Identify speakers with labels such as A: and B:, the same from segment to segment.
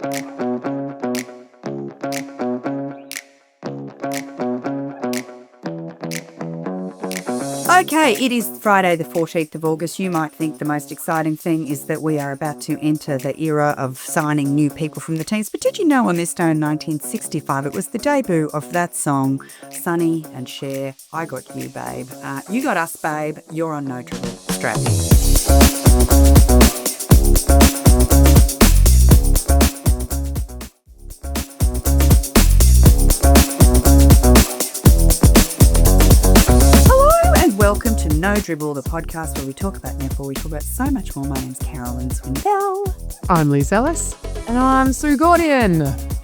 A: Okay, it is Friday the 14th of August. You might think the most exciting thing is that we are about to enter the era of signing new people from the teams. But did you know on this day in 1965, it was the debut of that song, Sonny and Cher, I Got You, Babe. You got us, babe. You're on No Dribble. Strap in. Welcome to No Dribble, the podcast where we talk about netball. We talk about so much more. My name's Carolyn Swindell.
B: I'm Liz Ellis. And I'm Sue Gordian.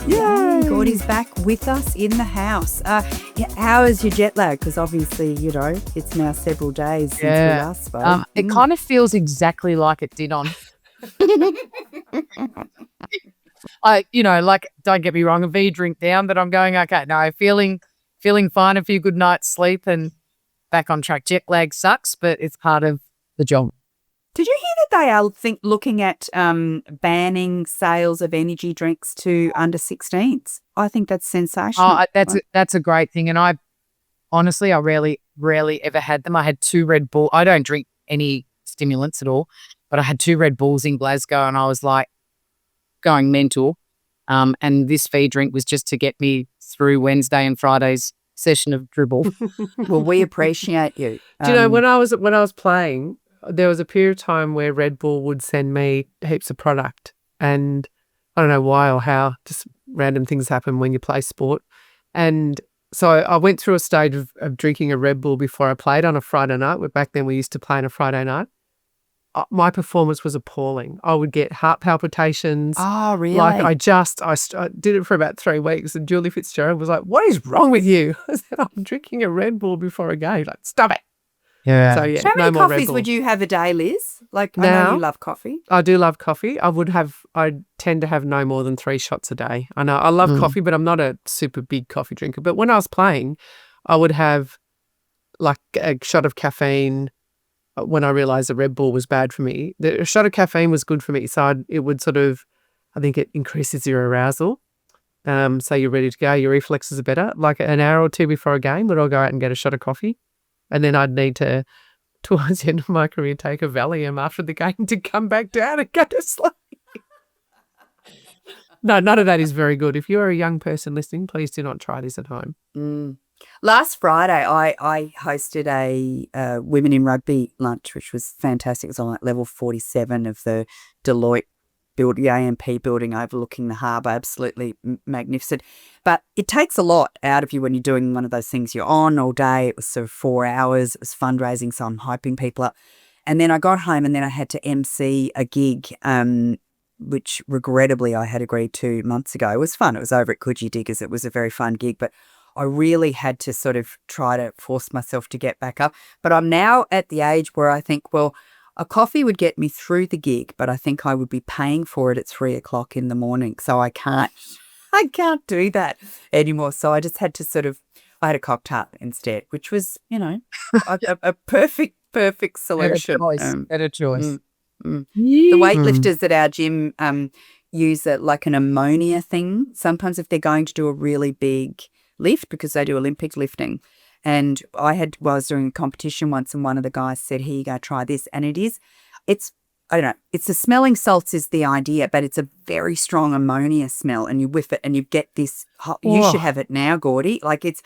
A: Yay! Gordy's back with us in the house. How is your jet lag? Because obviously, you know, it's now several days since we last spoke.
B: It kind of feels exactly like it did on... don't get me wrong, a V drink down, but I'm going, okay, no, feeling fine, a few good nights sleep and back on track. Jet lag sucks, but it's part of the job.
A: Did you hear that they are looking at banning sales of energy drinks to under 16s? I think that's sensational.
B: That's a great thing. And I rarely ever had them. I had 2 Red Bull. I don't drink any stimulants at all, but I had 2 Red Bulls in Glasgow and I was like going mental. And this feed drink was just to get me through Wednesday and Friday's session of Dribble.
A: Well, we appreciate you.
B: Do you know, when I was playing, there was a period of time where Red Bull would send me heaps of product, and I don't know why or how, just random things happen when you play sport. And so I went through a stage of drinking a Red Bull before I played on a Friday night. Back then we used to play on a Friday night. My performance was appalling. I would get heart palpitations.
A: Oh, really?
B: Like I did it for about 3 weeks, and Julie Fitzgerald was like, "What is wrong with you?" I said, "I'm drinking a Red Bull before a game." Like, stop it. Yeah. So
A: how many coffees would you have a day, Liz? Like, I know you love coffee.
B: I do love coffee. I tend to have no more than 3 shots a day. I know I love coffee, but I'm not a super big coffee drinker. But when I was playing, I would have like a shot of caffeine. When I realised the Red Bull was bad for me, the shot of caffeine was good for me. So it would I think it increases your arousal. So you're ready to go. Your reflexes are better. Like an hour or 2 before a game, I'll go out and get a shot of coffee. And then I'd need to, towards the end of my career, take a Valium after the game to come back down and go to sleep. No, none of that is very good. If you're a young person listening, please do not try this at home.
A: Last Friday, I hosted a Women in Rugby lunch, which was fantastic. It was on like level 47 of the Deloitte building, the AMP building overlooking the harbour. Absolutely magnificent. But it takes a lot out of you when you're doing one of those things. You're on all day. It was sort of 4 hours. It was fundraising, so I'm hyping people up. And then I got home and then I had to MC a gig, which regrettably I had agreed to months ago. It was fun. It was over at Coogee Diggers. It was a very fun gig, but I really had to sort of try to force myself to get back up. But I'm now at the age where I think, well, a coffee would get me through the gig, but I think I would be paying for it at 3 o'clock in the morning. So I can't do that anymore. So I just had to I had a cocktail instead, which was, you know, a perfect solution.
B: Better choice.
A: The weightlifters at our gym use like an ammonia thing. Sometimes if they're going to do a really big lift, because they do Olympic lifting. And I was doing a competition once and one of the guys said, "Here you go, try this." And I don't know, it's the smelling salts is the idea, but it's a very strong ammonia smell and you whiff it and you get this, you should have it now, Gordy. Like it's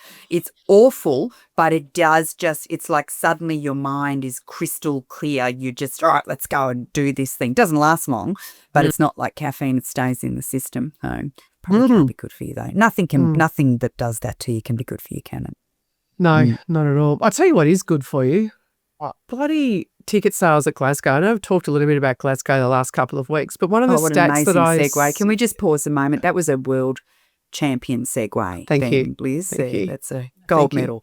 A: awful, but it does it's like suddenly your mind is crystal clear. You just, all right, let's go and do this thing. Doesn't last long, but it's not like caffeine. It stays in the system. So probably can't be good for you though. Nothing that does that to you can be good for you, can it?
B: No, not at all. I'll tell you what is good for you. Bloody ticket sales at Glasgow. I know I've talked a little bit about Glasgow the last couple of weeks, but one of the stats that
A: segue. Can we just pause a moment? That was a world champion segue.
B: Thank you,
A: Liz.
B: Thank you.
A: That's a gold medal.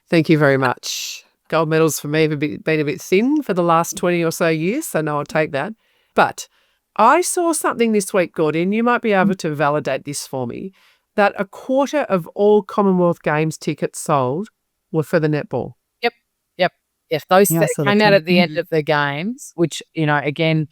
B: Thank you very much. Gold medals for me have been a bit thin for the last 20 or so years, so no, I'll take that. But I saw something this week, Gordy, and you might be able to validate this for me, that a quarter of all Commonwealth Games tickets sold were for the netball.
C: If those came out at the end of the games, which, you know, again,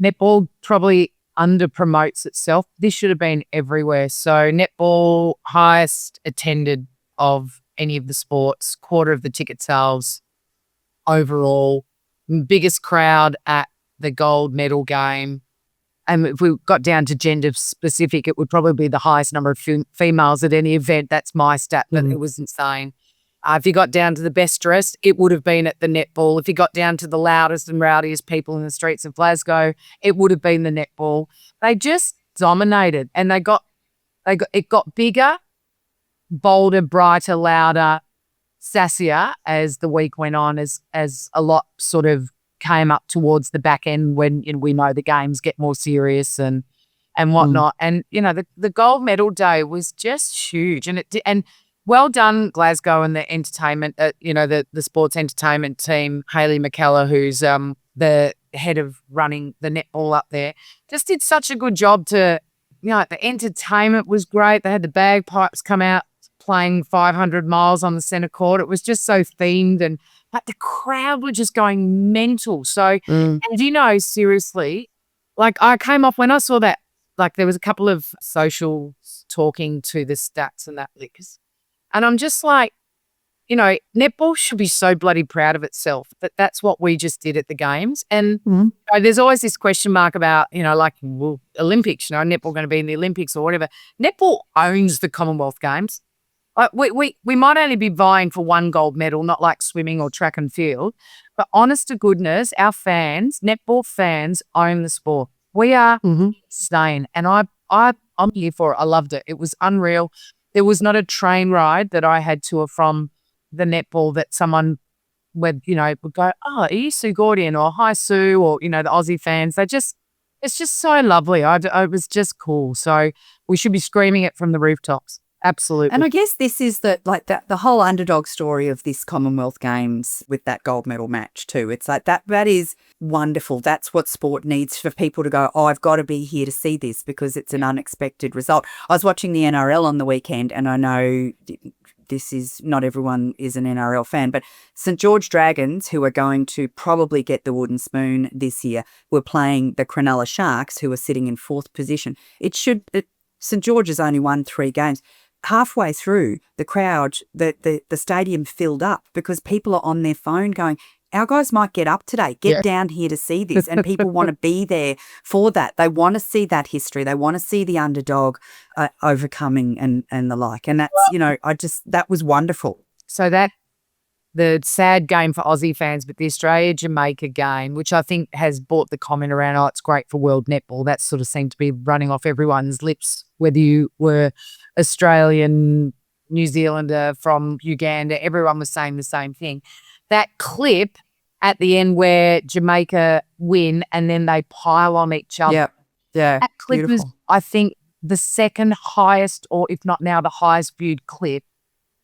C: netball probably under promotes itself. This should have been everywhere. So netball, highest attended of any of the sports, quarter of the ticket sales overall, biggest crowd at the gold medal game. And if we got down to gender specific, it would probably be the highest number of females at any event. That's my stat, but it was insane. If you got down to the best dressed, it would have been at the netball. If you got down to the loudest and rowdiest people in the streets of Glasgow, it would have been the netball. They just dominated, and it got bigger, bolder, brighter, louder, sassier as the week went on, as a lot sort of came up towards the back end when we know the games get more serious and whatnot. And the gold medal day was just huge, and well done Glasgow and the entertainment, the sports entertainment team. Hayley McKellar, who's the head of running the netball up there, just did such a good job to, the entertainment was great. They had the bagpipes come out playing 500 miles on the centre court. It was just so themed, and the crowd were just going mental. So, and seriously, like I came off when I saw that, like there was a couple of socials talking to the stats and that lickers. And I'm just like, netball should be so bloody proud of itself that that's what we just did at the games. And there's always this question mark about, Olympics, netball going to be in the Olympics or whatever. Netball owns the Commonwealth Games. Like we might only be vying for one gold medal, not like swimming or track and field, but honest to goodness, our fans, netball fans, own the sport. We are insane, and I'm here for it. I loved it. It was unreal. There was not a train ride that I had to or from the netball that someone would go, oh, are you Sue Gordian, or hi Sue, or the Aussie fans. It's just so lovely. It was just cool. So we should be screaming it from the rooftops. Absolutely.
A: And I guess this is the whole underdog story of this Commonwealth Games with that gold medal match too. It's like that is wonderful. That's what sport needs, for people to go, oh, I've got to be here to see this because it's an unexpected result. I was watching the NRL on the weekend, and I know this is not everyone is an NRL fan, but St George Dragons, who are going to probably get the wooden spoon this year, were playing the Cronulla Sharks, who are sitting in fourth position. St George has only won 3 games. Halfway through, the crowd, the stadium filled up because people are on their phone going, our guys might get up today, get down here to see this. And people want to be there for that. They want to see that history. They want to see the underdog overcoming and the like. And that's, that was wonderful.
C: So the sad game for Aussie fans, but the Australia-Jamaica game, which I think has brought the comment around, oh, it's great for world netball. That sort of seemed to be running off everyone's lips, whether you were Australian, New Zealander, from Uganda, everyone was saying the same thing. That clip at the end where Jamaica win and then they pile on each other.
A: Yeah.
C: That clip
A: Beautiful.
C: was, I think, the second highest, or if not now the highest viewed clip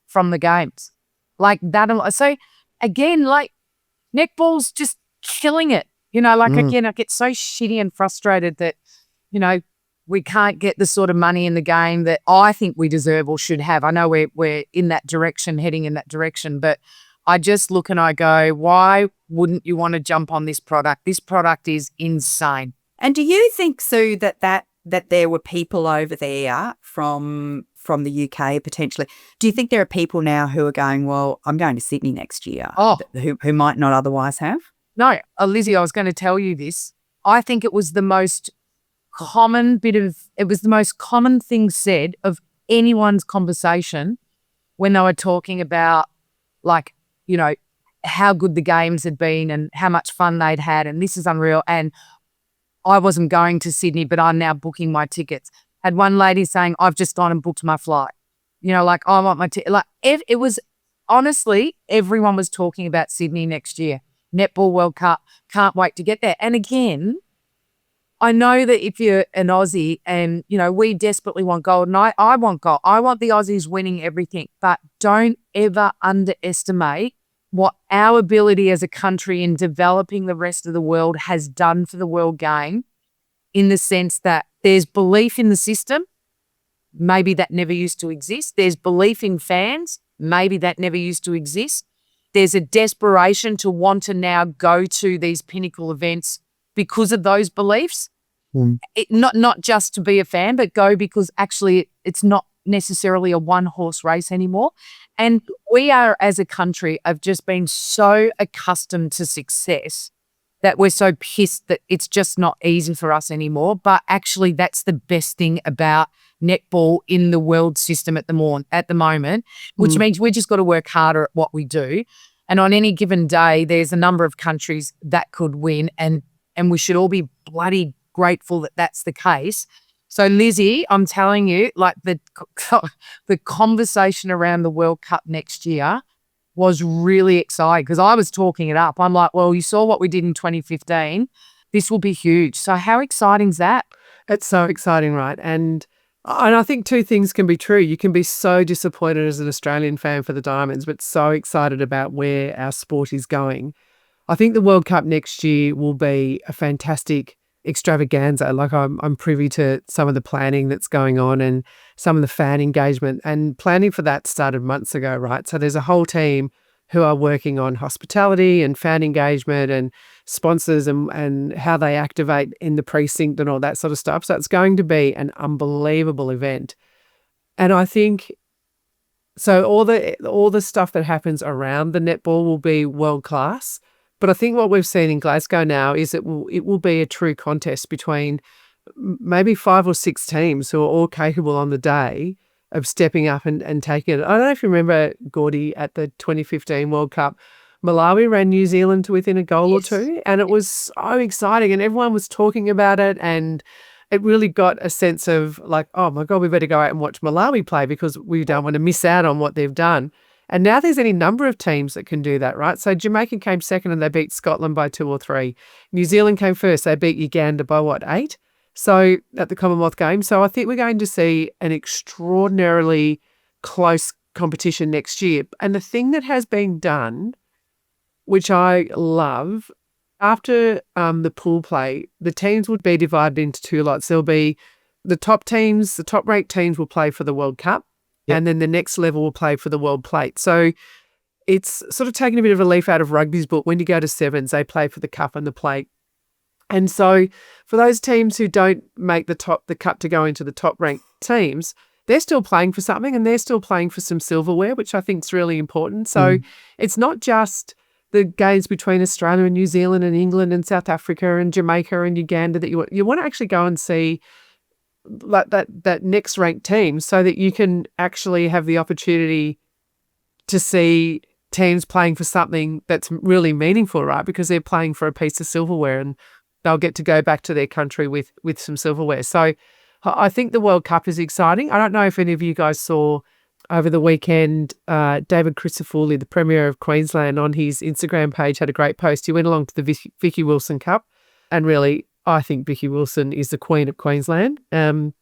C: from the games. Like that. So again, like netball's just killing it. Again, I get so shitty and frustrated that, we can't get the sort of money in the game that I think we deserve or should have. I know we're in that direction, heading in that direction, but I just look and I go, why wouldn't you want to jump on this product? This product is insane.
A: And do you think, Sue, that there were people over there from the UK potentially? Do you think there are people now who are going, well, I'm going to Sydney next year, who might not otherwise have?
C: No, Lizzie, I was going to tell you this. I think it was the most common thing said of anyone's conversation when they were talking about, like, how good the games had been and how much fun they'd had, and this is unreal. And I wasn't going to Sydney, but I'm now booking my tickets. Had one lady saying, I've just gone and booked my flight. I want my ticket. Like, it was, honestly, everyone was talking about Sydney next year. Netball World Cup, can't wait to get there. And again, I know that if you're an Aussie and, we desperately want gold, and I want gold. I want the Aussies winning everything, but don't ever underestimate what our ability as a country in developing the rest of the world has done for the world game, in the sense that there's belief in the system, maybe that never used to exist. There's belief in fans, maybe that never used to exist. There's a desperation to want to now go to these pinnacle events because of those beliefs. Not just to be a fan, but go because actually it's not necessarily a one-horse race anymore. And we are, as a country, have just been so accustomed to success that we're so pissed that it's just not easy for us anymore. But actually, that's the best thing about netball in the world system at the moment, which means we just got to work harder at what we do. And on any given day, there's a number of countries that could win, and we should all be bloody grateful that that's the case. So, Lizzie, I'm telling you, like the conversation around the World Cup next year was really exciting because I was talking it up. I'm like, well, you saw what we did in 2015. This will be huge. So how exciting is that?
B: It's so exciting, right? And I think two things can be true. You can be so disappointed as an Australian fan for the Diamonds, but so excited about where our sport is going. I think the World Cup next year will be a fantastic extravaganza. Like I'm privy to some of the planning that's going on and some of the fan engagement, and planning for that started months ago, right? So there's a whole team who are working on hospitality and fan engagement and sponsors and how they activate in the precinct and all that sort of stuff. So it's going to be an unbelievable event. And I think so all the stuff that happens around the netball will be world class. But I think what we've seen in Glasgow now is it will be a true contest between maybe 5 or 6 teams who are all capable on the day of stepping up and taking it. I don't know if you remember, Gordy, at the 2015 World Cup, Malawi ran New Zealand to within a goal or two, and it was so exciting and everyone was talking about it, and it really got a sense of like, oh my God, we better go out and watch Malawi play because we don't want to miss out on what they've done. And now there's any number of teams that can do that, right? So Jamaica came second and they beat Scotland by 2 or 3. New Zealand came first. They beat Uganda by 8? So at the Commonwealth Games. So I think we're going to see an extraordinarily close competition next year. And the thing that has been done, which I love, after the pool play, the teams would be divided into 2 lots. There'll be the top teams, the top-ranked teams will play for the World Cup. Yep. And then the next level will play for the World Plate. So it's sort of taken a bit of a leaf out of rugby's book. When you go to sevens, they play for the cup and the plate. And so for those teams who don't make the cup to go into the top-ranked teams, they're still playing for something and they're still playing for some silverware, which I think is really important. So it's not just the games between Australia and New Zealand and England and South Africa and Jamaica and Uganda that you want to actually go and see like that next ranked team so that you can actually have the opportunity to see teams playing for something that's really meaningful, right? Because they're playing for a piece of silverware and they'll get to go back to their country with some silverware. So I think the World Cup is exciting. I don't know if any of you guys saw over the weekend, David Crisafulli, the Premier of Queensland, on his Instagram page had a great post. He went along to the Vicky Wilson Cup, and really I think Vicky Wilson is the Queen of Queensland. And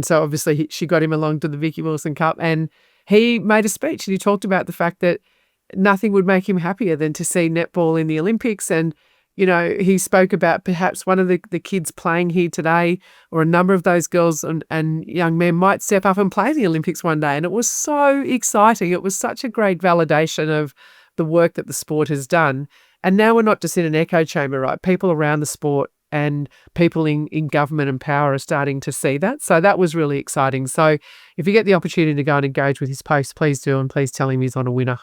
B: so obviously she got him along to the Vicky Wilson Cup, and he made a speech and he talked about the fact that nothing would make him happier than to see netball in the Olympics. And, you know, he spoke about perhaps one of the kids playing here today, or a number of those girls and young men might step up and play the Olympics one day. And it was so exciting. It was such a great validation of the work that the sport has done. And now we're not just in an echo chamber, right? People around the sport and people in government and power are starting to see that. So that was really exciting. So if you get the opportunity to go and engage with his post, please do, and please tell him he's on a winner.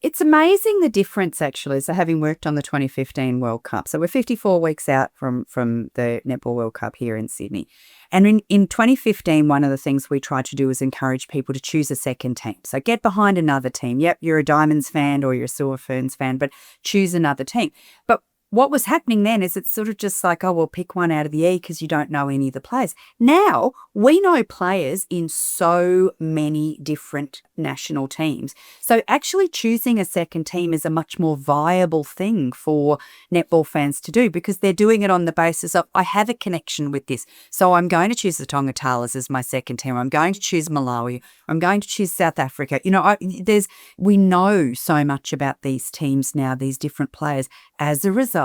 A: It's amazing the difference, actually, so having worked on the 2015 World Cup. So we're 54 weeks out from the Netball World Cup here in Sydney. And in 2015, one of the things we tried to do was encourage people to choose a second team. So get behind another team. Yep, you're a Diamonds fan or you're a Silver Ferns fan, but choose another team. But what was happening then is it's sort of just like, oh, well, pick one out of the E because you don't know any of the players. Now we know players in so many different national teams. So actually choosing a second team is a much more viable thing for netball fans to do, because they're doing it on the basis of, I have a connection with this. So I'm going to choose the Tongatalas as my second team. I'm going to choose Malawi. I'm going to choose South Africa. You know, we know so much about these teams now, these different players, as a result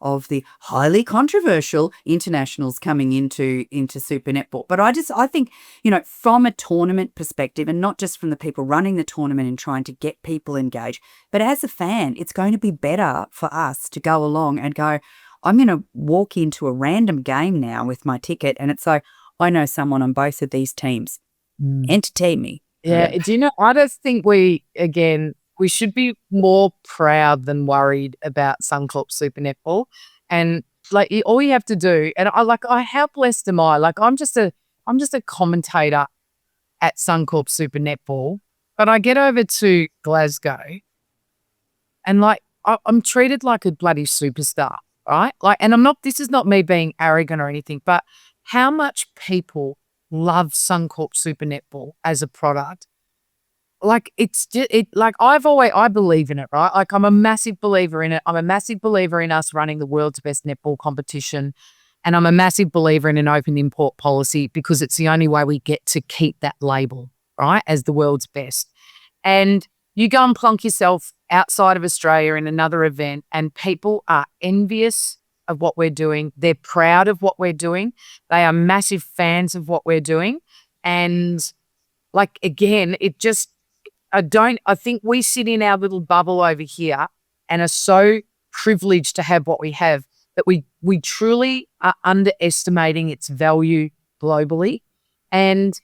A: of the highly controversial internationals coming into Super Netball. But I think, you know, from a tournament perspective, and not just from the people running the tournament and trying to get people engaged, but as a fan, it's going to be better for us to go along and go, I'm going to walk into a random game now with my ticket, and it's like, I know someone on both of these teams. Entertain me.
C: Yeah. Do you know, I just think we should be more proud than worried about Suncorp Super Netball. And like all you have to do, and how blessed am I? Like I'm just a commentator at Suncorp Super Netball, but I get over to Glasgow and like I'm treated like a bloody superstar, right? Like, and this is not me being arrogant or anything, but how much people love Suncorp Super Netball as a product. Like it's just, I believe in it, right? Like I'm a massive believer in it. I'm a massive believer in us running the world's best netball competition. And I'm a massive believer in an open import policy because it's the only way we get to keep that label, right, as the world's best. And you go and plonk yourself outside of Australia in another event and people are envious of what we're doing. They're proud of what we're doing. They are massive fans of what we're doing. And like, again, I think we sit in our little bubble over here and are so privileged to have what we have that we truly are underestimating its value globally. And,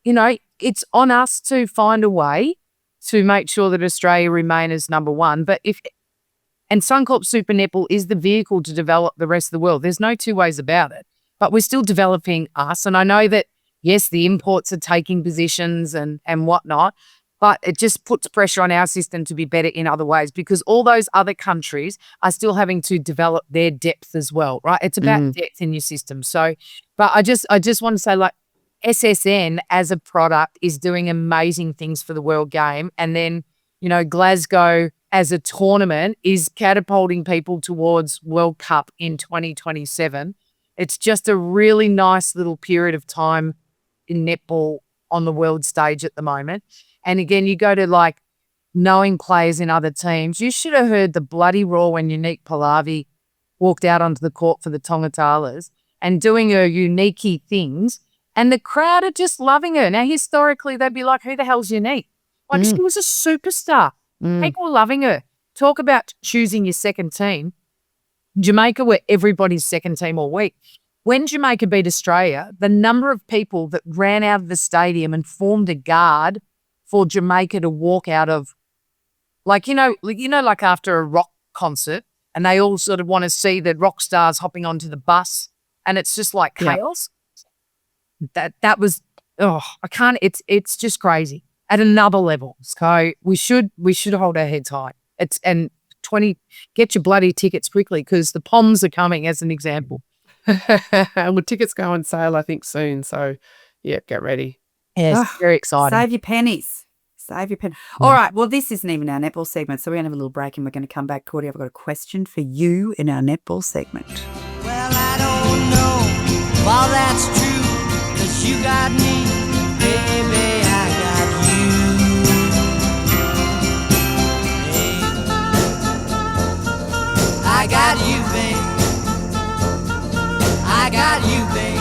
C: you know, it's on us to find a way to make sure that Australia remain as number one. And Suncorp Super Netball is the vehicle to develop the rest of the world. There's no two ways about it. But we're still developing us. And I know that, yes, the imports are taking positions and whatnot, but it just puts pressure on our system to be better in other ways because all those other countries are still having to develop their depth as well, right? It's about depth in your system. So, but I just want to say, like, SSN as a product is doing amazing things for the world game. And then, you know, Glasgow as a tournament is catapulting people towards World Cup in 2027. It's just a really nice little period of time in netball on the world stage at the moment. And again, you go to like knowing players in other teams. You should have heard the bloody roar when Unique Pallavi walked out onto the court for the Tongatalas and doing her unique things. And the crowd are just loving her. Now, historically, they'd be like, who the hell's Unique? Like, she was a superstar. People were loving her. Talk about choosing your second team. Jamaica were everybody's second team all week. When Jamaica beat Australia, the number of people that ran out of the stadium and formed a guard for Jamaica to walk out of, like after a rock concert, and they all sort of want to see the rock stars hopping onto the bus, and it's just like chaos. That was I can't. It's just crazy at another level. So we should hold our heads high. Get your bloody tickets quickly because the Poms are coming as an example.
B: Well, tickets go on sale, I think, soon. So, yeah, get ready.
C: Yes, very exciting.
A: Save your pennies. Save your pennies. All right. Well, this isn't even our netball segment, so we're going to have a little break and we're going to come back. Cordy, I've got a question for you in our netball segment.
D: Well, I don't know if all that's true, 'cause you got me, baby, I got you. Hey. I got you, babe. I got you, babe.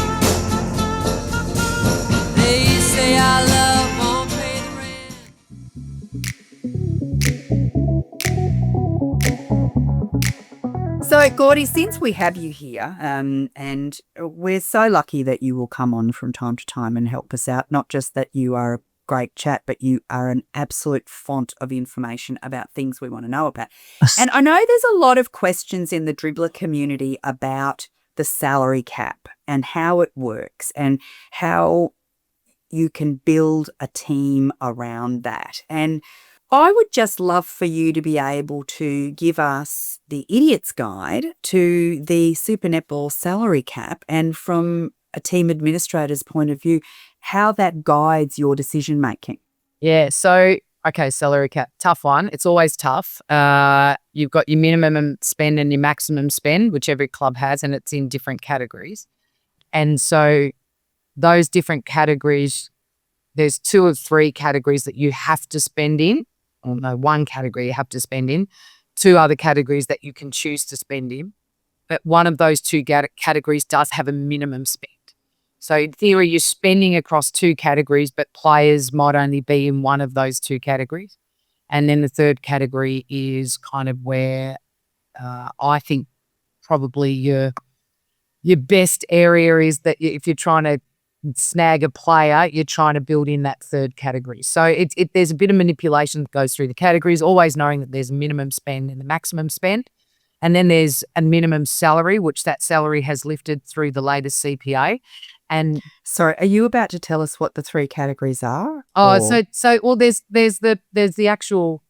D: They say our love won't pay the rent.
A: So, Gordy, since we have you here, and we're so lucky that you will come on from time to time and help us out, not just that you are a great chat, but you are an absolute font of information about things we want to know about. And I know there's a lot of questions in the dribbler community about the salary cap and how it works and how you can build a team around that. And I would just love for you to be able to give us the idiot's guide to the Super Netball salary cap and from a team administrator's point of view, how that guides your decision making.
C: Yeah. So, okay, salary cap, tough one. It's always tough. You've got your minimum spend and your maximum spend, which every club has, and it's in different categories. And so those different categories, there's 2 or 3 categories that you have to spend in. Or no, 1 category you have to spend in, 2 other categories that you can choose to spend in. But one of those 2 categories does have a minimum spend. So in theory, you're spending across 2 categories, but players might only be in one of those 2 categories. And then the third category is kind of where I think probably your best area is that if you're trying to snag a player, you're trying to build in that third category. So there's a bit of manipulation that goes through the categories, always knowing that there's a minimum spend and the maximum spend. And then there's a minimum salary, which that salary has lifted through the latest CPA. And
A: Sorry, are you about to tell us what the 3 categories are?
C: well, there's the actual,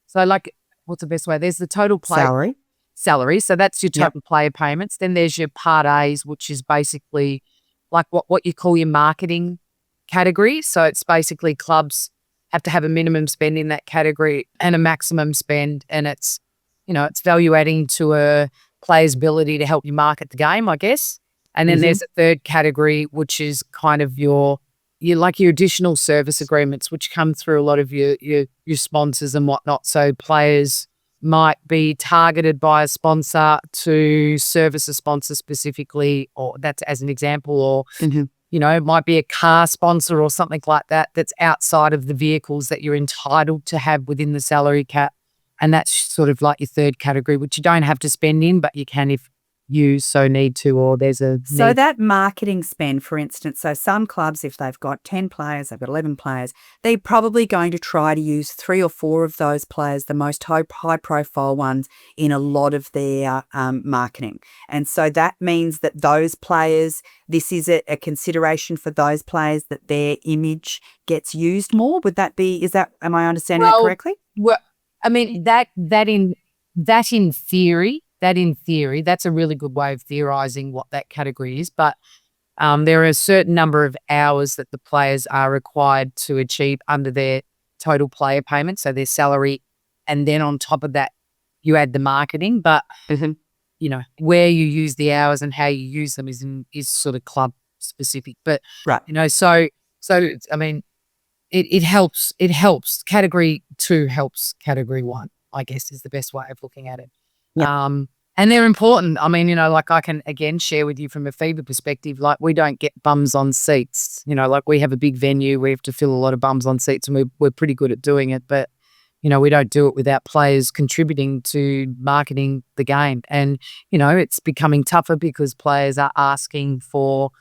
C: so like, what's the best way? There's the total player salary. So that's your total player payments. Then there's your part A's, which is basically like what you call your marketing category. So it's basically clubs have to have a minimum spend in that category and a maximum spend. And it's, it's value adding to a player's ability to help you market the game, I guess. And then there's a third category, which is kind of your additional service agreements, which come through a lot of your sponsors and whatnot. So players might be targeted by a sponsor to service a sponsor specifically, or that's as an example, or, it might be a car sponsor or something like that that's outside of the vehicles that you're entitled to have within the salary cap. And that's sort of like your third category, which you don't have to spend in, but you can if you so need to, or there's a need.
A: So that marketing spend, for instance, so some clubs, if they've got 10 players, they've got 11 players, they're probably going to try to use 3 or 4 of those players, the most high-profile ones, in a lot of their marketing. And so that means that those players, this is a consideration for those players that their image gets used more. Would that be, am I understanding that correctly?
C: Well, I mean, that in theory, that's a really good way of theorizing what that category is. But there are a certain number of hours that the players are required to achieve under their total player payment, so their salary, and then on top of that, you add the marketing. But where you use the hours and how you use them is sort of club specific. But
A: right,
C: so I mean, it helps. It helps. Category 2 helps category 1, I guess, is the best way of looking at it.
A: Yep.
C: And they're important. I mean, like I can, again, share with you from a FIBA perspective, like we don't get bums on seats. Like we have a big venue. We have to fill a lot of bums on seats and we're pretty good at doing it. But, we don't do it without players contributing to marketing the game. And, it's becoming tougher because players are asking for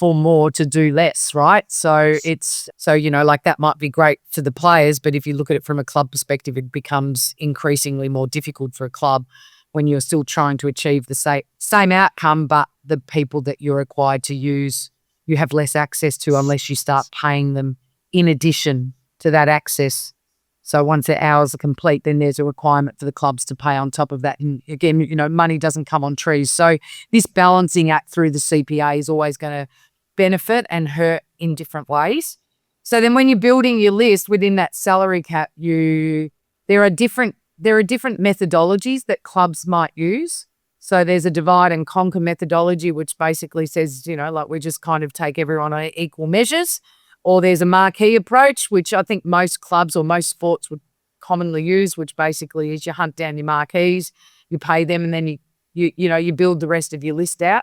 C: more to do less, right? So like that might be great for the players, but if you look at it from a club perspective, it becomes increasingly more difficult for a club when you're still trying to achieve the same outcome, but the people that you're required to use, you have less access to unless you start paying them in addition to that access. So once their hours are complete, then there's a requirement for the clubs to pay on top of that. And again, money doesn't come on trees. So this balancing act through the CPA is always going to benefit and hurt in different ways. So then when you're building your list within that salary cap, there are different methodologies that clubs might use. So there's a divide and conquer methodology, which basically says, like we just kind of take everyone on equal measures. Or there's a marquee approach, which I think most clubs or most sports would commonly use, which basically is you hunt down your marquees, you pay them, and then you build the rest of your list out.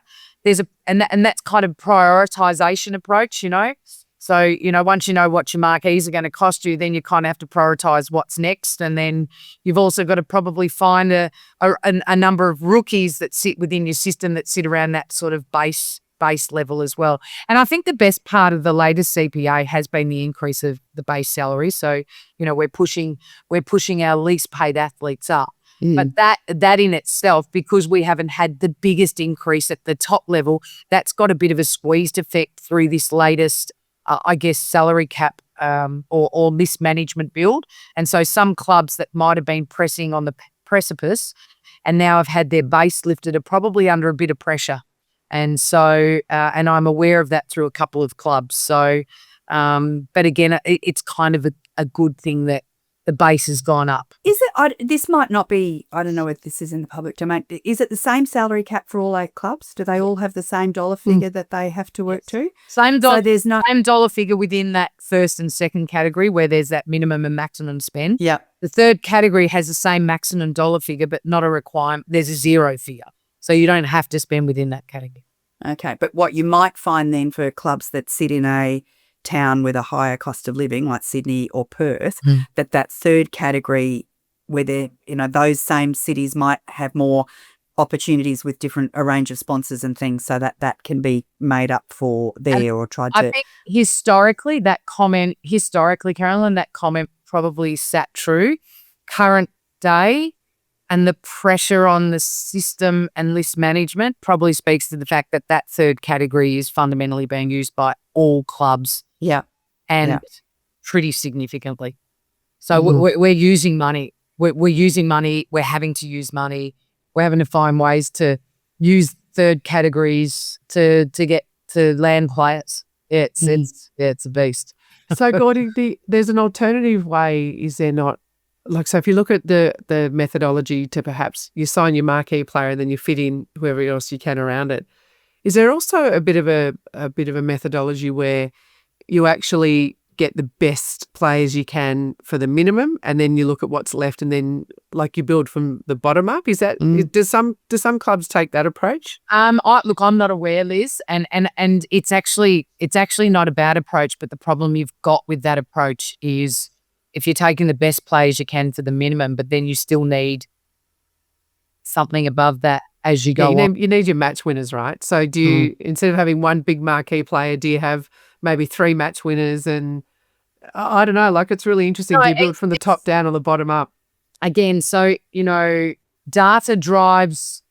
C: And that's kind of prioritization approach, So, once you know what your marquees are going to cost you, then you kind of have to prioritize what's next. And then you've also got to probably find a number of rookies that sit within your system that sit around that sort of base level as well. And I think the best part of the latest CPA has been the increase of the base salary. So, we're pushing our least paid athletes up. But that in itself, because we haven't had the biggest increase at the top level, that's got a bit of a squeezed effect through this latest salary cap or mismanagement build. And so some clubs that might have been pressing on the precipice and now have had their base lifted are probably under a bit of pressure. And so, and I'm aware of that through a couple of clubs. So, but again, it's kind of a good thing that the base has gone up.
A: Is it, this might not be, I don't know if this is in the public domain, is it the same salary cap for all 8 clubs? Do they all have the same dollar figure that they have to work to?
C: Same
A: So there's no
C: same dollar figure within that first and second category where there's that minimum and maximum spend.
A: Yeah.
C: The third category has the same maximum dollar figure, but not a requirement. There's a 0 figure. So you don't have to spend within that category.
A: Okay. But what you might find then for clubs that sit in a town with a higher cost of living like Sydney or Perth, that third category where they're, those same cities might have more opportunities with a range of sponsors and things, so that can be made up for there or tried to.
C: I think historically, Carolyn, that comment probably sat true. Current day and the pressure on the system and list management probably speaks to the fact that that third category is fundamentally being used by all clubs.
A: Yeah.
C: And pretty significantly. So we're using money. We're using money. We're having to use money. We're having to find ways to use third categories to get to land players. It's a beast.
B: So, Gordy, there's an alternative way, is there not? Like, so if you look at the methodology to perhaps you sign your marquee player and then you fit in whoever else you can around it, is there also a bit of a methodology where you actually get the best players you can for the minimum, and then you look at what's left, and then like you build from the bottom up? Is that does some clubs take that approach?
C: I'm not aware, Liz, and it's actually not a bad approach, but the problem you've got with that approach is if you're taking the best players you can for the minimum, but then you still need something above that as you go on.
B: You need your match winners, right? So do you, instead of having one big marquee player, do you have maybe 3 match winners? And I don't know, like, it's really interesting. Do you build from the top down or the bottom up?
C: Again, so, data drives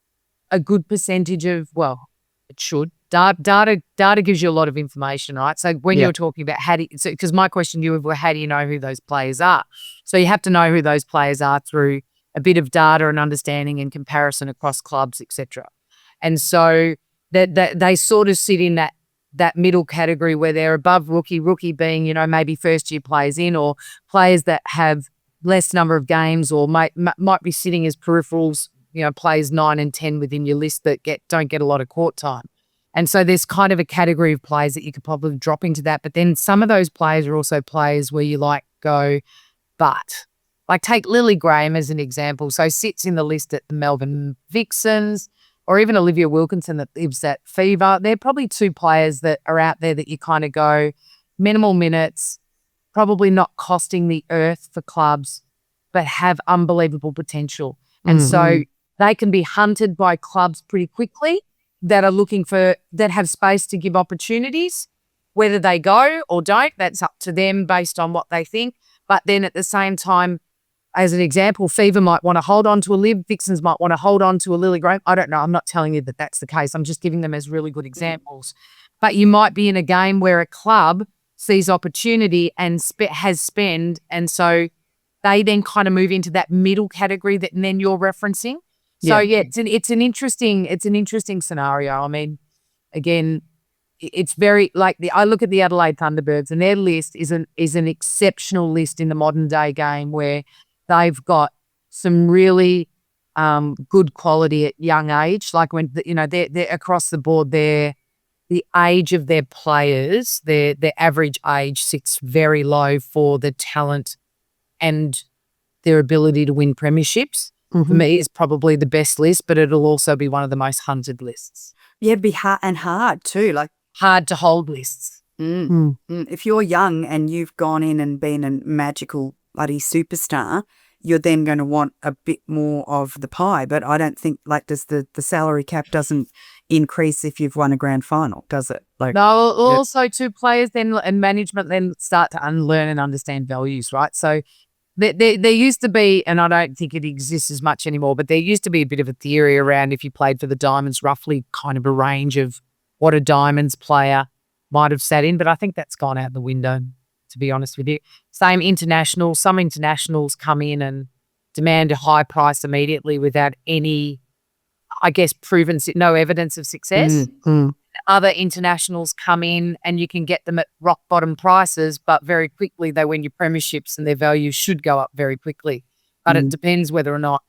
C: a good percentage of, well, it should. Data gives you a lot of information, right? So when you're talking about because my question to you was, how do you know who those players are? So you have to know who those players are through a bit of data and understanding and comparison across clubs, etc. And so that they sort of sit in that middle category where they're above rookie being, maybe first year players in, or players that have less number of games, or might be sitting as peripherals, players 9 and 10 within your list that don't get a lot of court time. And so there's kind of a category of players that you could probably drop into that. But then some of those players are also players where you but like take Lily Graham as an example. So sits in the list at the Melbourne Vixens, or even Olivia Wilkinson that lives at Fever. They're probably 2 players that are out there that you kind of go minimal minutes, probably not costing the earth for clubs, but have unbelievable potential. And so they can be hunted by clubs pretty quickly that have space to give opportunities. Whether they go or don't, that's up to them based on what they think. But then at the same time, as an example, Fever might want to hold on to a Liv, Vixens might want to hold on to a Lily Graham. I don't know. I'm not telling you that that's the case. I'm just giving them as really good examples. But you might be in a game where a club sees opportunity and has spend, and so they then kind of move into that middle category that then you're referencing. So it's an interesting scenario. I mean, again, it's very I look at the Adelaide Thunderbirds, and their list is an exceptional list in the modern day game where they've got some really good quality at young age. Like when they're across the board, the age of their players, their average age sits very low for the talent and their ability to win premierships. For me, is probably the best list, but it'll also be one of the most hunted lists.
A: Yeah, it'd be hard too, like
C: hard to hold lists.
A: If you're young and you've gone in and been a magical bloody superstar, you're then going to want a bit more of the pie. But I don't think the salary cap doesn't increase if you've won a grand final, does it?
C: Also too, players then and management then start to unlearn and understand values, right? So there used to be, and I don't think it exists as much anymore, but there used to be a bit of a theory around if you played for the Diamonds, roughly kind of a range of what a Diamonds player might have sat in. But I think that's gone out the window, to be honest with you. Same internationals. Some internationals come in and demand a high price immediately without any, I guess, no evidence of success. Other internationals come in and you can get them at rock bottom prices, but very quickly they win your premierships and their value should go up very quickly. But it depends whether or not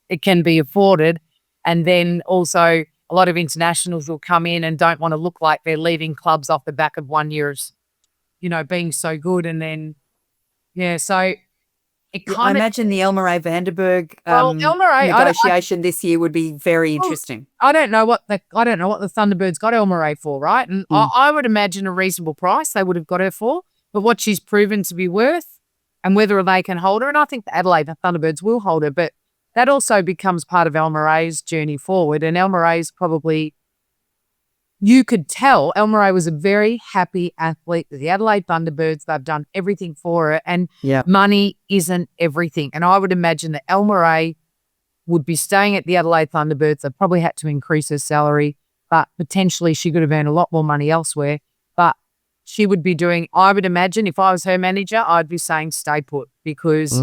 C: it can be afforded. And then also a lot of internationals will come in and don't want to look like they're leaving clubs off the back of 1 year of, being so good. And then, so
A: I imagine the Elmaray Vanderberg
C: Elmaray,
A: negotiation this year would be very interesting.
C: I don't know what the Thunderbirds got Elmaray for, right? And I would imagine a reasonable price they would have got her for, but what she's proven to be worth and whether they can hold her. And I think the Adelaide Thunderbirds will hold her, but that also becomes part of El Moray's journey forward. And El Moray's probably, you could tell El Moray was a very happy athlete with the Adelaide Thunderbirds. They've done everything for her, and money isn't everything. And I would imagine that El Moray would be staying at the Adelaide Thunderbirds. They probably had to increase her salary, but potentially she could have earned a lot more money elsewhere. But she would be doing, I would imagine, if I was her manager, I'd be saying stay put, because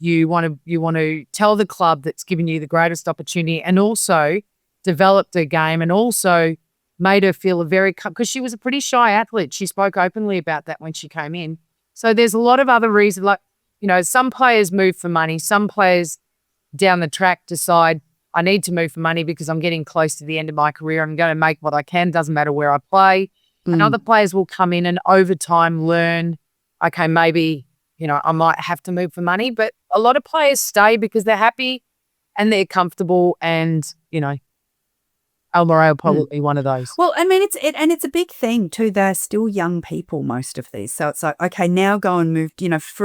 C: you want to tell the club that's given you the greatest opportunity, and also developed her game, and also made her feel because she was a pretty shy athlete. She spoke openly about that when she came in. So there's a lot of other reasons, like, some players move for money. Some players down the track decide, I need to move for money because I'm getting close to the end of my career. I'm going to make what I can. Doesn't matter where I play. And other players will come in and over time learn, okay, maybe, I might have to move for money. But a lot of players stay because they're happy and they're comfortable, and, El Moray will probably be one of those.
A: Well, I mean, it's a big thing too. They're still young people, most of these. So it's like, okay, now go and move.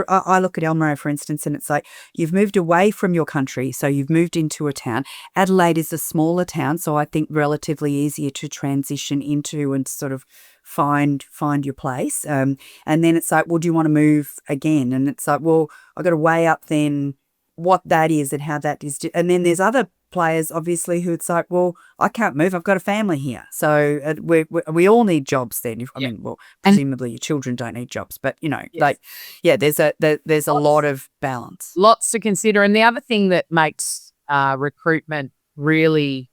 A: I look at El Moray, for instance, and it's like you've moved away from your country, so you've moved into a town. Adelaide is a smaller town, so I think relatively easier to transition into and sort of find your place. And then it's like, well, do you want to move again? And it's like, well, I've got to weigh up then what that is and how that is. And then there's other players, obviously, who it's like, well, I can't move. I've got a family here. So we all need jobs then. I mean, well, presumably your children don't need jobs, but, there's a lot of balance.
C: Lots to consider. And the other thing that makes recruitment really,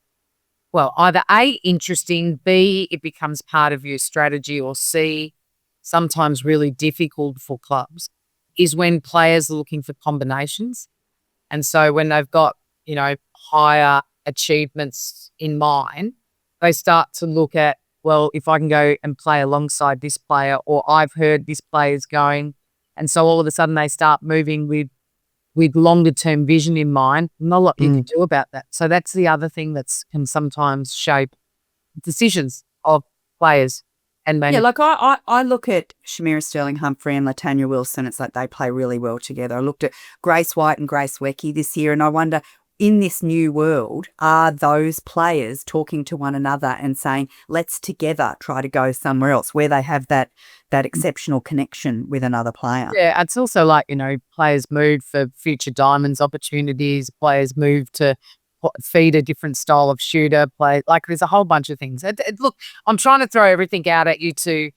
C: either A, interesting, B, it becomes part of your strategy, or C, sometimes really difficult for clubs, is when players are looking for combinations. And so when they've got, higher achievements in mind, they start to look at, well, if I can go and play alongside this player, or I've heard this player's going. And so all of a sudden they start moving with longer term vision in mind. Not a lot you can do about that. So that's the other thing that can sometimes shape decisions of players. And
A: like I look at Shamira Sterling-Humphrey and Latanya Wilson. It's like they play really well together. I looked at Grace White and Grace Wecky this year, and I wonder, in this new world, are those players talking to one another and saying, let's together try to go somewhere else where they have that exceptional connection with another player?
C: Yeah, it's also like, players move for future diamonds opportunities, players move to feed a different style of shooter, there's a whole bunch of things. Look, I'm trying to throw everything out at you to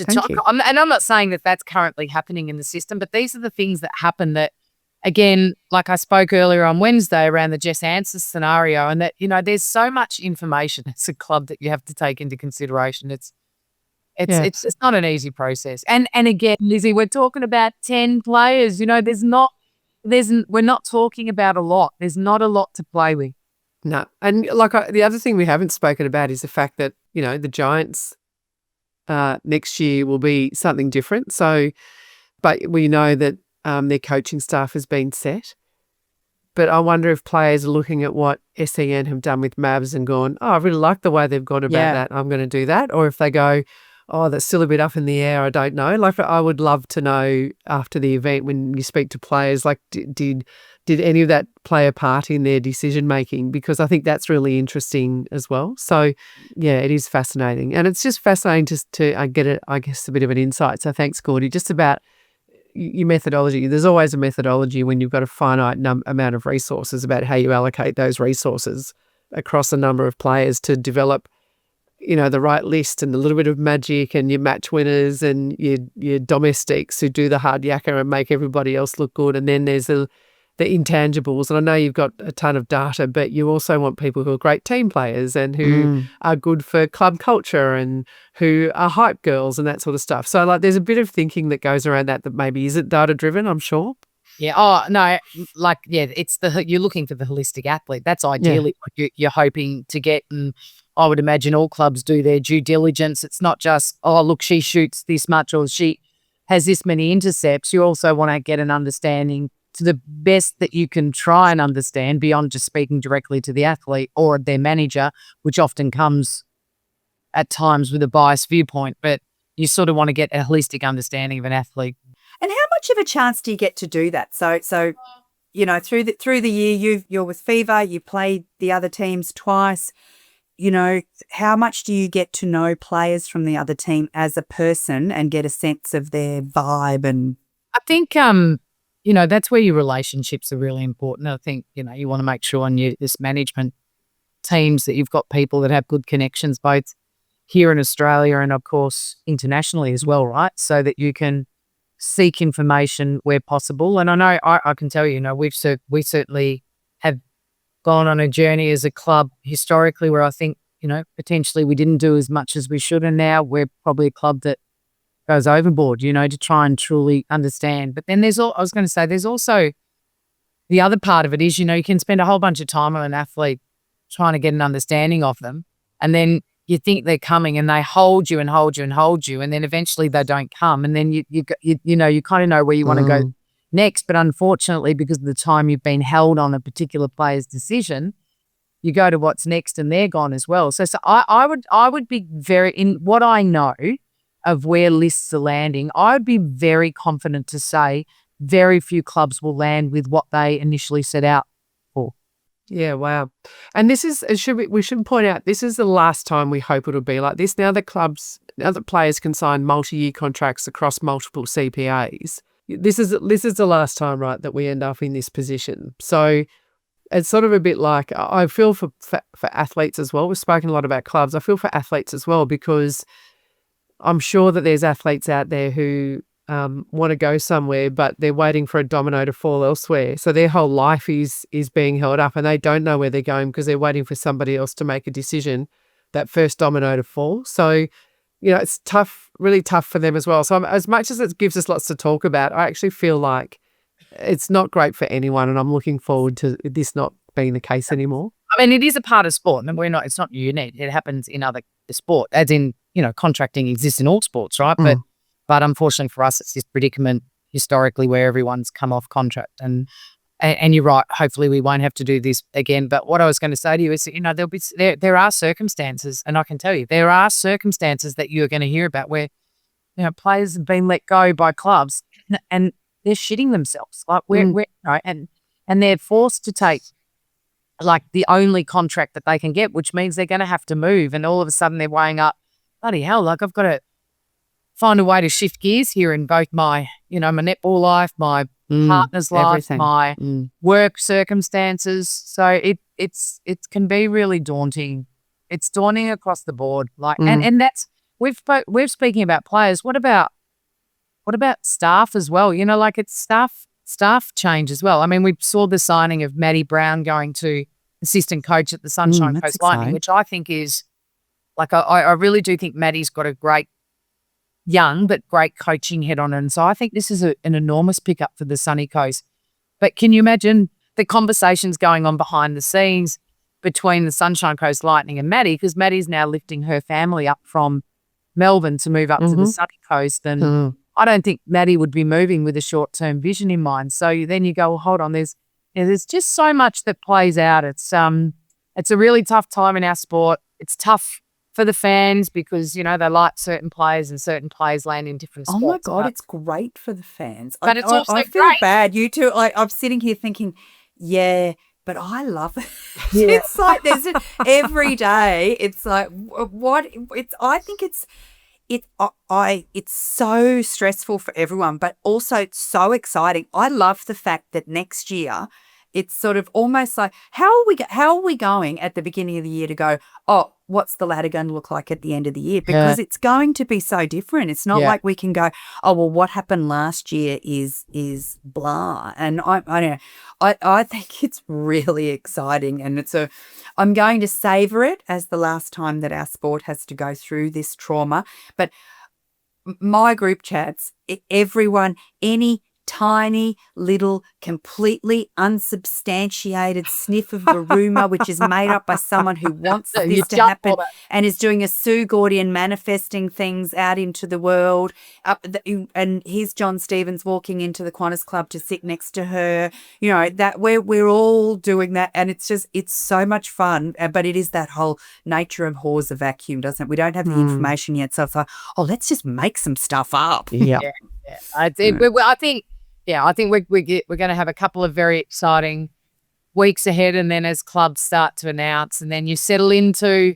C: talk. And I'm not saying that that's currently happening in the system, but these are the things that happen that, again, like I spoke earlier on Wednesday around the Jess Ansell scenario, and that, there's so much information as a club that you have to take into consideration. It's not an easy process. And again, Lizzie, we're talking about 10 players. We're not talking about a lot. There's not a lot to play with.
B: No. And the other thing we haven't spoken about is the fact that, the Giants next year will be something different. So, but we know that their coaching staff has been set. But I wonder if players are looking at what SEN have done with Mavs and gone, I really like the way they've gone about that. I'm going to do that. Or if they go, that's still a bit up in the air, I don't know. I would love to know after the event when you speak to players, did any of that play a part in their decision making? Because I think that's really interesting as well. So, yeah, it is fascinating. And it's just fascinating to get it, I guess, a bit of an insight. So thanks, Gordy, just about your methodology. There's always a methodology when you've got a finite amount of resources about how you allocate those resources across a number of players to develop the right list, and a little bit of magic, and your match winners and your domestics who do the hard yakka and make everybody else look good. And then there's the intangibles. And I know you've got a ton of data, but you also want people who are great team players and who are good for club culture and who are hype girls and that sort of stuff. So there's a bit of thinking that goes around that maybe isn't data driven, I'm sure.
C: Yeah. Oh, no. It's you're looking for the holistic athlete. That's ideally what you're hoping to get. And I would imagine all clubs do their due diligence. It's not just, look, she shoots this much or she has this many intercepts. You also want to get an understanding to the best that you can try and understand beyond just speaking directly to the athlete or their manager, which often comes at times with a biased viewpoint. But you sort of want to get a holistic understanding of an athlete.
A: And how much of a chance do you get to do that? So through the year, you're with Fever, you played the other teams twice. How much do you get to know players from the other team as a person and get a sense of their vibe? And
C: I think, that's where your relationships are really important. I think, you want to make sure on this management teams that you've got people that have good connections, both here in Australia and, of course, internationally as well, right? So that you can seek information where possible. And I know I can tell you, we certainly have gone on a journey as a club historically where I think, potentially we didn't do as much as we should. And now we're probably a club that goes overboard, to try and truly understand. But then there's also the other part of it is, you can spend a whole bunch of time on an athlete trying to get an understanding of them. And then you think they're coming and they hold you and hold you and hold you. And then eventually they don't come. And then you kind of know where you want to go next. But unfortunately, because of the time you've been held on a particular player's decision, you go to what's next and they're gone as well. So I would be very, in what I know of where lists are landing, I would be very confident to say very few clubs will land with what they initially set out for.
B: Yeah, wow. And this is, we should point out, this is the last time we hope it'll be like this. Now that players can sign multi-year contracts across multiple CPAs, this is the last time, right, that we end up in this position. So it's sort of a bit like, I feel for athletes as well. We've spoken a lot about clubs. I feel for athletes as well, because I'm sure that there's athletes out there who want to go somewhere, but they're waiting for a domino to fall elsewhere. So their whole life is being held up and they don't know where they're going because they're waiting for somebody else to make a decision, that first domino to fall. So, it's tough, really tough for them as well. So as much as it gives us lots to talk about, I actually feel like it's not great for anyone, and I'm looking forward to this not being the case anymore.
C: I mean, it is a part of sport, and it's not unique. It happens in other sport, as in, contracting exists in all sports, right? But unfortunately for us, it's this predicament historically where everyone's come off contract. And you're right, hopefully we won't have to do this again. But what I was going to say to you is, there are circumstances, and I can tell you, there are circumstances that you're going to hear about where, players have been let go by clubs and they're shitting themselves. Like and they're forced to take like the only contract that they can get, which means they're going to have to move. And all of a sudden they're weighing up, bloody hell, like I've got to find a way to shift gears here in both my, my netball life, my partner's life,
B: everything.
C: my work circumstances. So it can be really daunting. It's daunting across the board. Like, and that's, we're speaking about players. What about staff as well? Like it's staff change as well. I mean, we saw the signing of Maddie Brown going to assistant coach at the Sunshine Coast Lightning, which I think is like, I really do think Maddie's got a great young but great coaching head on it. And so I think this is an enormous pickup for the Sunny Coast. But can you imagine the conversations going on behind the scenes between the Sunshine Coast Lightning and Maddie, because Maddie's now lifting her family up from Melbourne to move up to the Sunny Coast. And I don't think Maddie would be moving with a short-term vision in mind. So then you go, well, hold on, there's just so much that plays out. It's a really tough time in our sport. It's tough for the fans because, they like certain players and certain players land in different spots.
A: Oh my God, it's great for the fans.
C: But it's also
A: I feel
C: great.
A: bad. You too. Like I'm sitting here thinking, yeah, but I love it.
C: Yeah.
A: It's like every day. It's like I think it's so stressful for everyone, but also it's so exciting. I love the fact that next year it's sort of almost like how are we going at the beginning of the year to go, oh, what's the ladder going to look like at the end of the year? Because it's going to be so different. It's not like we can go, oh, well, what happened last year is blah. And I don't know. I think it's really exciting, and I'm going to savor it as the last time that our sport has to go through this trauma. But my group chats, everyone, any tiny little completely unsubstantiated sniff of a rumor which is made up by someone who wants this to happen and is doing a Sue Gordian manifesting things out into the world, and here's John Stevens walking into the Qantas Club to sit next to her, that we're all doing that, and it's so much fun. But it is that whole nature of abhors a vacuum, doesn't it? We don't have the information yet, so it's like, oh, let's just make some stuff up.
C: I think Yeah, I think we're going to have a couple of very exciting weeks ahead, and then as clubs start to announce, and then you settle into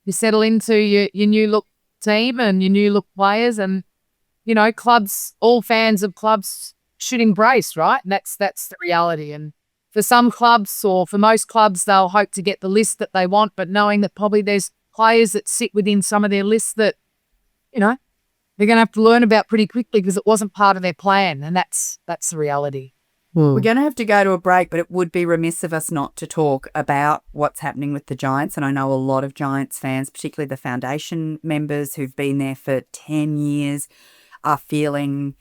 C: your new look team and your new look players, and clubs, all fans of clubs should embrace, right? And that's the reality. And for some clubs, or for most clubs, they'll hope to get the list that they want, but knowing that probably there's players that sit within some of their lists that, they're going to have to learn about pretty quickly because it wasn't part of their plan, and that's the reality.
A: We're going to have to go to a break, but it would be remiss of us not to talk about what's happening with the Giants. And I know a lot of Giants fans, particularly the foundation members who've been there for 10 years, are feeling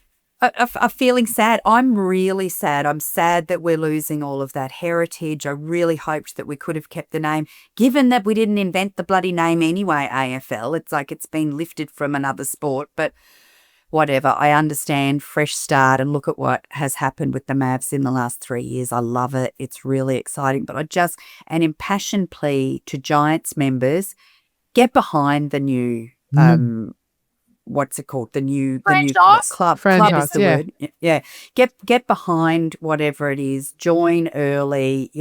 A: sad. I'm really sad. I'm sad that we're losing all of that heritage. I really hoped that we could have kept the name, given that we didn't invent the bloody name anyway, AFL. It's like it's been lifted from another sport, but whatever. I understand, fresh start, and look at what has happened with the Mavs in the last 3 years. I love it. It's really exciting, but an impassioned plea to Giants members, get behind the new what's it called? The new club.
B: Franchise,
A: club is the word. Yeah. Get behind whatever it is. Join early.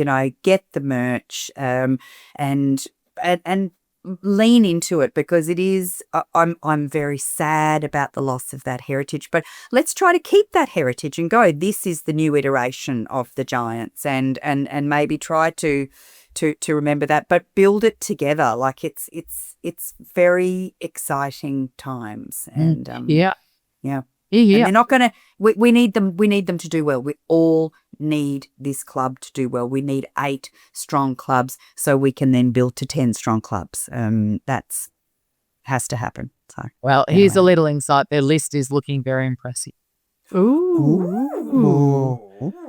A: Get the merch. And lean into it, because it is. I'm very sad about the loss of that heritage. But let's try to keep that heritage and go. This is the new iteration of the Giants, and maybe try to remember that, but build it together. Like it's very exciting times, and
C: Yeah.
A: And they're not gonna. We need them. We need them to do well. We all need this club to do well. We need 8 strong clubs so we can then build to 10 strong clubs. That's has to happen. So,
C: well, here's a little insight. Their list is looking very impressive.
B: Ooh.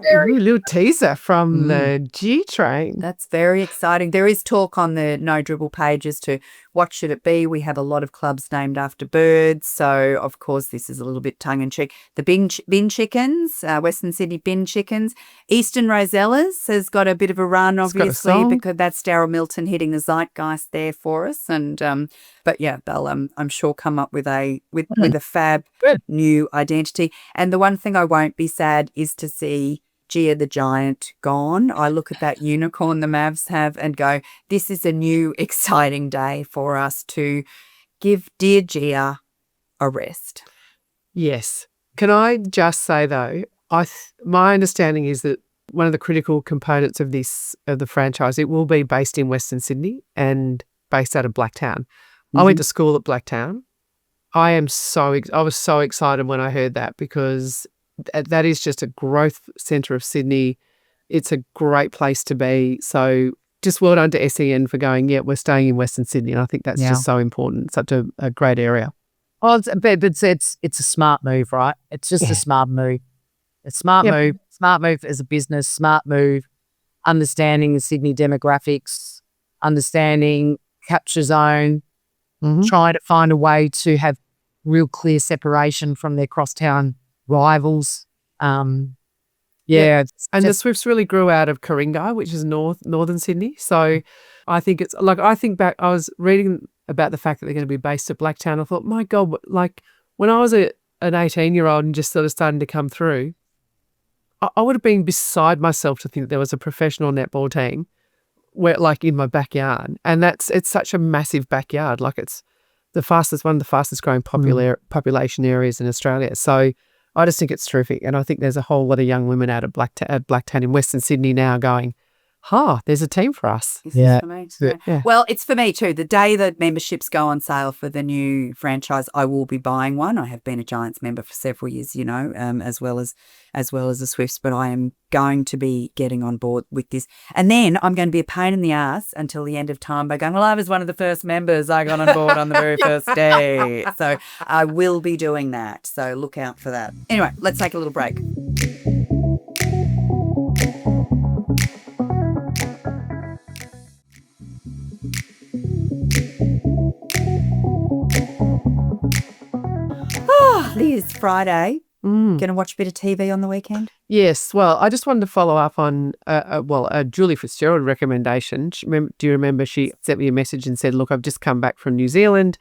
B: Very little teaser from the G Train.
A: That's very exciting. There is talk on the No Dribble pages to what should it be. We have a lot of clubs named after birds. So, of course, this is a little bit tongue-in-cheek. The bin chickens, Western Sydney bin chickens. Eastern Rosellas has got a bit of a run, obviously, because that's Daryl Milton hitting the zeitgeist there for us. And but yeah, they'll I'm sure come up with a fab new identity. And the one thing I won't be sad is to see Gia the Giant gone. I look at that unicorn the Mavs have and go, this is a new exciting day for us to give dear Gia a rest.
B: Yes. Can I just say though, my understanding is that one of the critical components of the franchise, it will be based in Western Sydney and based out of Blacktown. I went to school at Blacktown. I was so excited when I heard that, because that is just a growth centre of Sydney. It's a great place to be. So just well done to SEN for going, we're staying in Western Sydney. And I think that's just so important, such a great area.
C: Well, it's a smart move, right? It's just a smart move. A smart move as a business, smart move, understanding the Sydney demographics, understanding capture zone, trying to find a way to have real clear separation from their crosstown rivals. And
B: the Swifts really grew out of Coringa, which is northern Sydney. So I think it's like, I think back, I was reading about the fact that they're going to be based at Blacktown. I thought, my God, like when I was an 18-year-old and just sort of starting to come through, I would have been beside myself to think that there was a professional netball team where, like, in my backyard. And it's such a massive backyard. Like, it's one of the fastest growing population areas in Australia. So I just think it's terrific. And I think there's a whole lot of young women out at Blacktown in Western Sydney now going, there's a team for us.
A: This is for me. Yeah. Well, it's for me too. The day that memberships go on sale for the new franchise, I will be buying one. I have been a Giants member for several years, as well as the Swifts, but I am going to be getting on board with this. And then I'm going to be a pain in the ass until the end of time by going, well, I was one of the first members. I got on board on the very first day. So I will be doing that. So look out for that. Anyway, let's take a little break. Liz, Friday. Going to watch a bit of TV on the weekend?
B: Yes. Well, I just wanted to follow up on a Julie Fitzgerald recommendation. Do you remember she sent me a message and said, look, I've just come back from New Zealand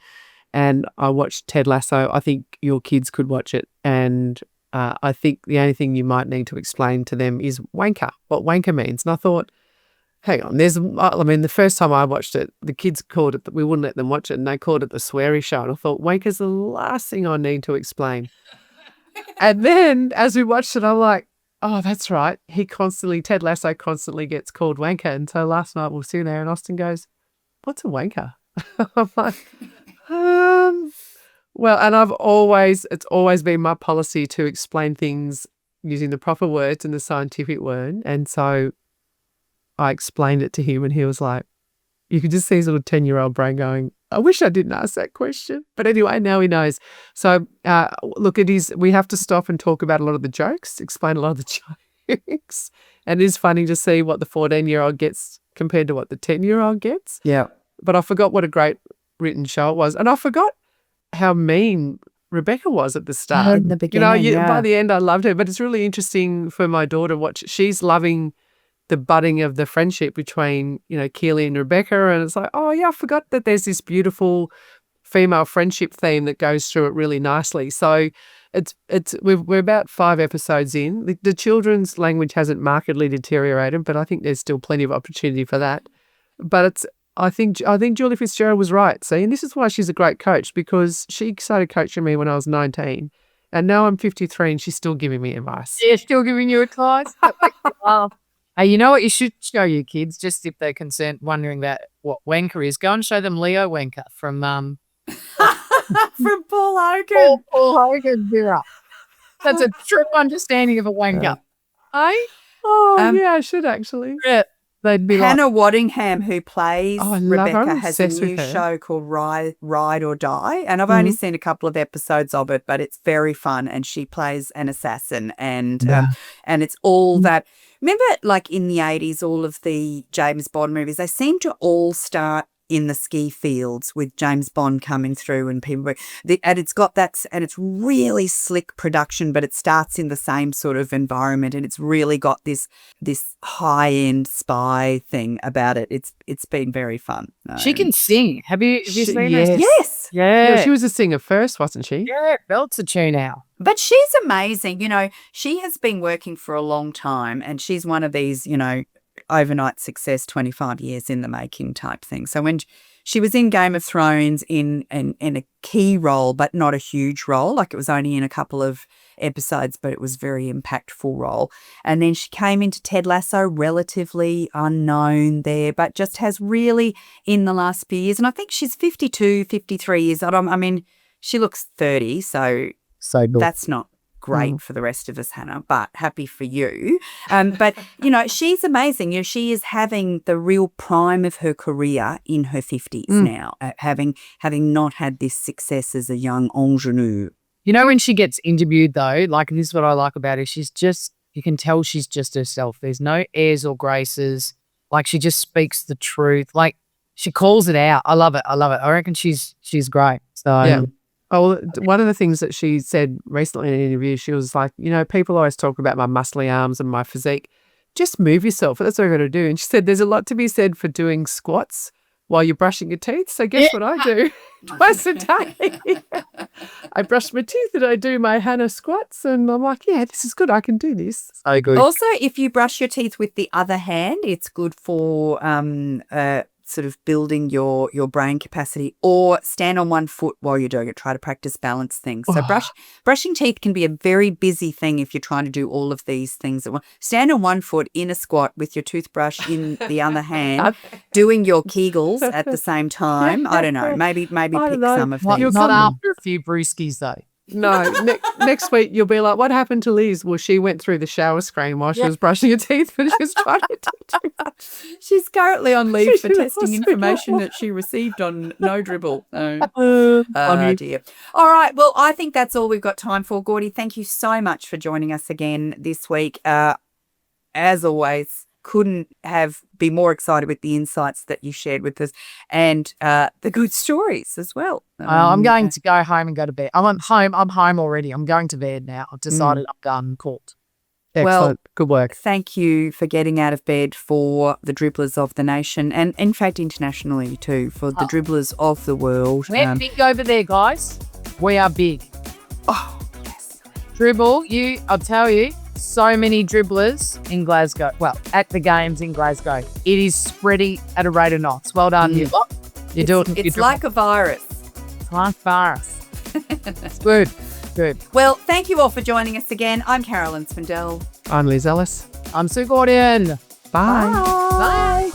B: and I watched Ted Lasso. I think your kids could watch it. And I think the only thing you might need to explain to them is wanker, what wanker means. And I thought, hang on, the first time I watched it, the kids called it, we wouldn't let them watch it, and they called it the sweary show. And I thought, wanker's the last thing I need to explain. And then as we watched it, I'm like, oh, that's right. Ted Lasso constantly gets called wanker. And so last night we were sitting there and Austin goes, what's a wanker? I'm like, well, and it's always been my policy to explain things using the proper words and the scientific word. And so I explained it to him and he was like, you could just see his little 10-year-old brain going, I wish I didn't ask that question. But anyway, now he knows. So look, we have to stop and talk about a lot of the jokes, explain a lot of the jokes. And it is funny to see what the 14-year-old gets compared to what the 10-year-old gets.
A: Yeah.
B: But I forgot what a great written show it was. And I forgot how mean Rebecca was at the start.
A: In the beginning,
B: By the end I loved her. But it's really interesting for my daughter she's loving the budding of the friendship between, Keely and Rebecca. And it's like, oh yeah, I forgot that there's this beautiful female friendship theme that goes through it really nicely. So we're about 5 episodes in. The children's language hasn't markedly deteriorated, but I think there's still plenty of opportunity for that. But I think Julie Fitzgerald was right. See, and this is why she's a great coach, because she started coaching me when I was 19, and now I'm 53 and she's still giving me advice.
C: Yeah, still giving you advice. Hey, you know what you should show your kids, just if they're concerned, wondering about what wanker is, go and show them Leo Wanker from
A: From Paul Hogan.
C: Paul Hogan Vera. That's a true understanding of a wanker.
B: Yeah, I should actually.
C: Yeah. They'd be
A: Hannah Waddingham, who plays
B: I love her. I'm
A: Rebecca, has a
B: obsessed with
A: new
B: her.
A: show called Ride or Die, and I've only seen a couple of episodes of it, but it's very fun. And she plays an assassin, and it's all that. Remember, like in the 80s, all of the James Bond movies, they seem to all start in the ski fields with James Bond coming through and people, and it's got that, and it's really slick production, but it starts in the same sort of environment, and it's really got this high-end spy thing about it. It's been very fun.
C: She can sing. Have you seen her?
A: Yes.
C: Yeah.
B: She was a singer first, wasn't she?
C: Yeah, belts a tune out.
A: But she's amazing. She has been working for a long time, and she's one of these, overnight success, 25 years in the making type thing. So when she was in Game of Thrones in a key role, but not a huge role, like it was only in a couple of episodes, but it was a very impactful role. And then she came into Ted Lasso, relatively unknown there, but just has really in the last few years, and I think she's 52, 53 years old. I mean, she looks 30, so
C: good.
A: That's not great for the rest of us, Hannah, but happy for you. But, she's amazing. She is having the real prime of her career in her 50s now, having not had this success as a young ingenue.
C: When she gets interviewed, though, like this is what I like about her, you can tell she's just herself. There's no airs or graces. Like, she just speaks the truth. Like, she calls it out. I love it. I reckon she's great. So
B: yeah. Oh, one of the things that she said recently in an interview, she was like, people always talk about my muscly arms and my physique. Just move yourself. That's what I've got to do. And she said there's a lot to be said for doing squats while you're brushing your teeth. So guess what I do? Twice a day. I brush my teeth and I do my Hannah squats, and I'm like, yeah, this is good. I can do this.
C: So good.
A: Also, if you brush your teeth with the other hand, it's good for sort of building your brain capacity, or stand on one foot while you're doing it. Try to practice balance things. So brushing teeth can be a very busy thing if you're trying to do all of these things at once. Stand on one foot in a squat with your toothbrush in the other hand, doing your Kegels at the same time. I don't know. Maybe pick some of these.
C: Not after a few brewskis, though.
B: No, next week you'll be like, what happened to Liz? Well, she went through the shower screen while she was brushing her teeth, but she was trying to do that.
A: She's currently on leave for testing information that she received on No Dribble. Oh, dear. All right, well, I think that's all we've got time for. Gordy, thank you so much for joining us again this week. As always, couldn't be more excited with the insights that you shared with us, and the good stories as well.
C: I'm going to go home and go to bed. I'm home already. I'm going to bed now. I've decided I'm done. Called.
B: Excellent.
A: Well,
B: good work.
A: Thank you for getting out of bed for the dribblers of the nation, and in fact internationally too, for the dribblers of the world.
C: We're big over there, guys. We are big.
A: Oh, yes.
C: Dribble, I'll tell you, so many dribblers in Glasgow. Well, at the games in Glasgow. It is spreading at a rate of knots. Well done. You do it.
A: It's like a virus.
C: It's like virus. It's good. Good.
A: Well, thank you all for joining us again. I'm Carolyn Swindell.
B: I'm Liz Ellis.
C: I'm Sue Gordon.
B: Bye.
C: Bye.